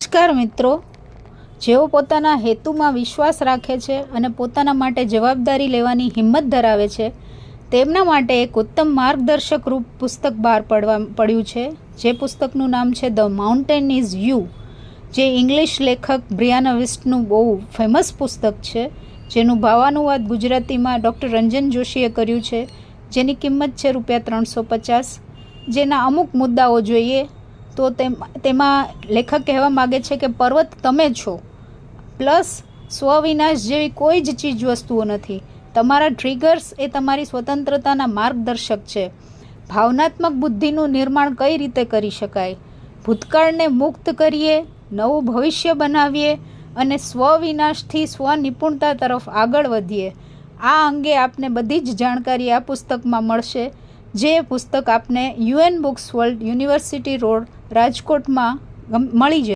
નમસ્કાર મિત્રો, જેઓ પોતાના હેતુમાં વિશ્વાસ રાખે છે અને પોતાના માટે જવાબદારી લેવાની હિંમત ધરાવે છે તેમના માટે એક ઉત્તમ માર્ગદર્શક રૂપ પુસ્તક બહાર પડ્યું છે. જે પુસ્તકનું નામ છે ધ માઉન્ટેન ઇઝ યુ, જે ઇંગ્લિશ લેખક બ્રિયાના વિસ્ટનું બહુ ફેમસ પુસ્તક છે, જેનું ભાવાનુવાદ ગુજરાતીમાં ડૉક્ટર રંજન જોશીએ કર્યું છે, જેની કિંમત છે ₹350. જેના અમુક મુદ્દાઓ જોઈએ તો તેમાં લેખક કહેવા માગે છે કે પર્વત તમે છો, પ્લસ સ્વવિનાશ જેવી કોઈ જ ચીજ વસ્તુઓ નથી. તમારા ટ્રિગર્સ એ તમારી સ્વતંત્રતાના માર્ગદર્શક છે. ભાવનાત્મક બુદ્ધિનું નિર્માણ કઈ રીતે કરી શકાય, ભૂતકાળને મુક્ત કરીએ, નવું ભવિષ્ય બનાવીએ અને સ્વવિનાશથી સ્વનિપુણતા તરફ આગળ વધીએ. આ અંગે આપને બધી જ જાણકારી આ પુસ્તકમાં મળશે. જે પુસ્તક આપને UN books world, university road, રાજકોટમાં મળી જશે.